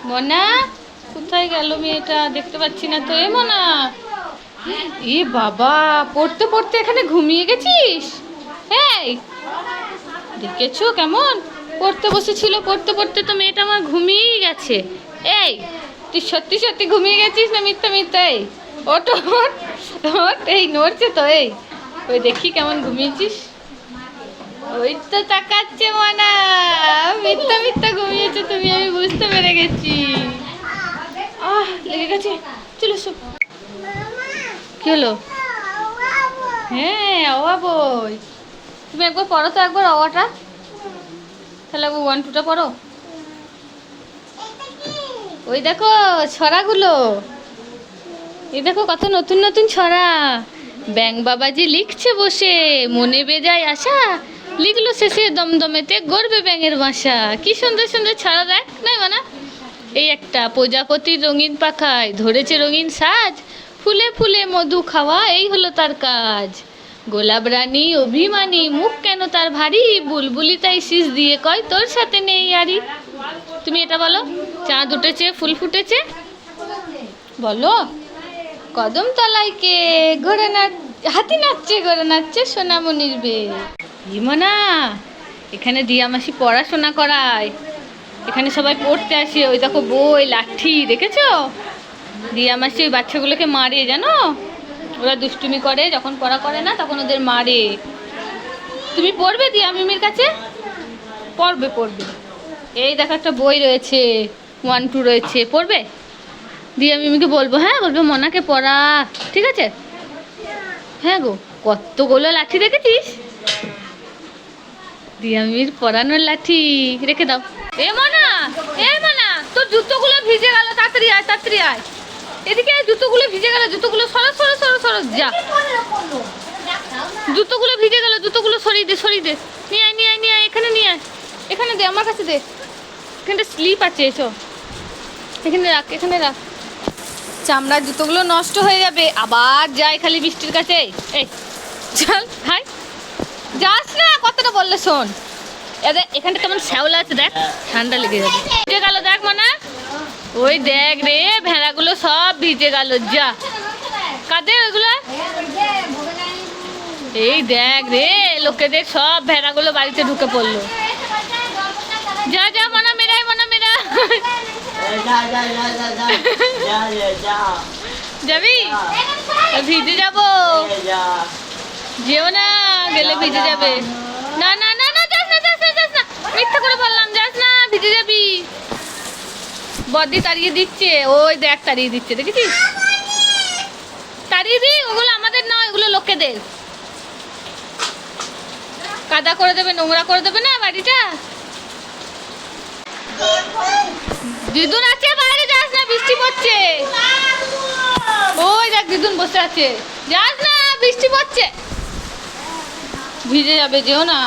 মনা কোথায় গেল মেয়েটা? দেখতে পাচ্ছি না তো। এ মনা, এ বাবা, পড়তে পড়তে এখানে ঘুমিয়ে গেছিস? এই দেখেছো কেমন পড়তে বসেছিল, পড়তে পড়তে তো মেয়েটা আমার ঘুমিয়েই গেছে। এই তুই সত্যি সত্যি ঘুমিয়ে গেছিস না মিথ্যা মিথ্যা? এই ওঠ ওঠ ওঠ, এই নড়ছে তো। এই ওই দেখি কেমন ঘুমিয়েছিস। ওই তো তাকাচ্ছে মনা, মিথ্যা মিথ্যা ঘুমিয়েছো তুমি, আমি বুঝতে পেরে গেছি। লেগে গেছে, চলো এসো। কি হলো? হ্যাঁ, অওয়া বই। তুমি একবার পড়ো তো, একবার অওয়াটা। তাহলে 1 2টা পড়ো। ওই দেখো ছড়াগুলো, এই দেখো কত নতুন নতুন ছড়া। ব্যাঙ বাবাজি লিখছে বসে, মনে বেজায় আশা, লিখলো শেষে দমদমেতে গড়বে ব্যাঙের বাসা। কি সুন্দর সুন্দর ছড়া, দেখ নাই মানা। এই একটা, প্রজাপতির রঙিন পাখায় ধরেছে রঙিন সাজ, ফুলে ফুলে মধু খাওয়া এই হলো তার কাজ। গোলাপ রানী অভিমানী, মুখ কেন তার ভারী, বুলবুলি তাই শীষ দিয়ে কয় তোর সাথে নেই আরি। তুমি এটা বলো। চাঁদ উঠেছে ফুল ফুটেছে, বলো। কদম তলায় কে ঘোড়া নাচ, হাতি নাচছে ঘোড়া নাচছে সোনামণির বে। হিমনা, এখানে দিয়া মাসি পড়াশোনা করায়, এখানে সবাই পড়তে আসে। ওই দেখো বই, লাঠি, দেখেছো? দিয়া মাসি ওই বাচ্চাগুলোকে মারে, জানো? ওরা দুষ্টুমি করে, যখন পড়া করে না তখন ওদের মারে। তুমি পড়বে দিয়া মিমির কাছে? পড়বে পড়বে। এই দেখো একটা বই রয়েছে, 1 2 রয়েছে, পড়বে? দিয়া মিমিকে বলবো, হ্যাঁ বলবো মনাকে পড়া, ঠিক আছে? হ্যাঁ গো, কতগুলো লাঠি দেখেছিস? দিয়া মিমির পড়ানোর লাঠি রেখে দাও। এ মনা, এ মনা, তোর জুতোগুলো ভিজে গেল, তাড়াতাড়ি আয় তাড়াতাড়ি আয়। এদিকে জুতোগুলো ভিজে গেল, জুতোগুলো সরো সরো সরো সরো, যা। জুতোগুলো ভিজে গেল, জুতোগুলো সরিয়ে দে সরিয়ে দে। নিয়ে আয় নিয়ে আয় নিয়ে আয়, এখানে নিয়ে আয়, এখানে দে, আমার কাছে দে। এখানটা স্লিপ আছে, এসো এখানে রাখ, এখানে রাখ। চামড়ার জুতোগুলো নষ্ট হয়ে যাবে, আবার যাই খালি বৃষ্টির কাছে। এই চল হাই, যাস না, কতটা বললে শোন। এখানটা কেমন শ্যাওলা আছে, দেখ, ঠান্ডা লেগে যাবে। ভিজে গেল দেখ মনা, ওই দেখ রে, ভেড়াগুলো সব ভিজে গেল, যা। কাদের ওইগুলো? এই দেখ রে, লোকেদের সব ভেড়াগুলো বাড়িতে ঢুকে পড়লো। যা যা মনা মেরাই, মনা মেরা। যাবি? ভিজে যাবো, যেও না, গেলে ভিজে যাবে। না না না না, যাস না যাস না যাস না, মিথ্যা করে বললাম, যাস না, ভিজে যাবি। বদি তাড়িয়ে দিচ্ছে, ওই দেখ তাড়িয়ে দিচ্ছে, দেখেছিস? তাড়িয়ে দি, ওগুলো আমাদের নয়, ওগুলো লোকেদের। কাদা করে দেবে, নোংরা করে দেবে না বাড়িটা। দিদুন আছে বাইরে, যাস না, বৃষ্টি পড়ছে। ওই দেখ দিদুন বসে আছে, যাস না, বৃষ্টি পড়ছে, ভিজে যাবে, যেও না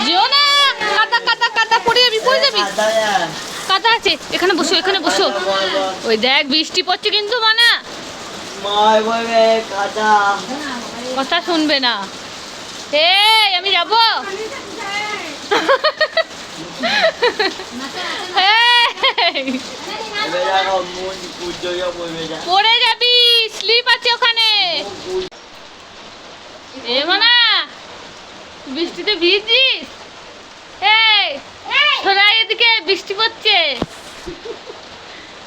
যেও না। কাদা কাদা কাদা, পড়ে যাবি পড়ে যাবি। কাদা আছে, এখানে বসো এখানে বসো। ওই দেখ বৃষ্টি পড়ছে কিন্তু মানা, কথা শুনবে না। এই আমি যাবো। পড়ে যাবি, স্লিপ আছে ওখানে। এ মানা, বৃষ্টিতে ভিজছিস? এই সরাই এদিকে, বৃষ্টি পড়ছে।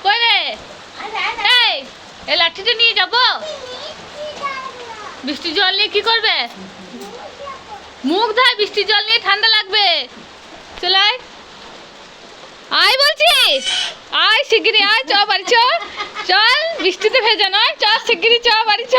কই রে? এই লাঠিটা নিয়ে যাবো? বৃষ্টির জল নিয়ে কি করবে? মুখ ধোয়, বৃষ্টির জল নিয়ে ঠান্ডা লাগবে। চলে আয়, আয় বলছি, আয় শিগগিরি আয়, চ বাড়ি চ, চল, বৃষ্টিতে ভেজা নয়, চ শিগগিরি চ বাড়ি চ।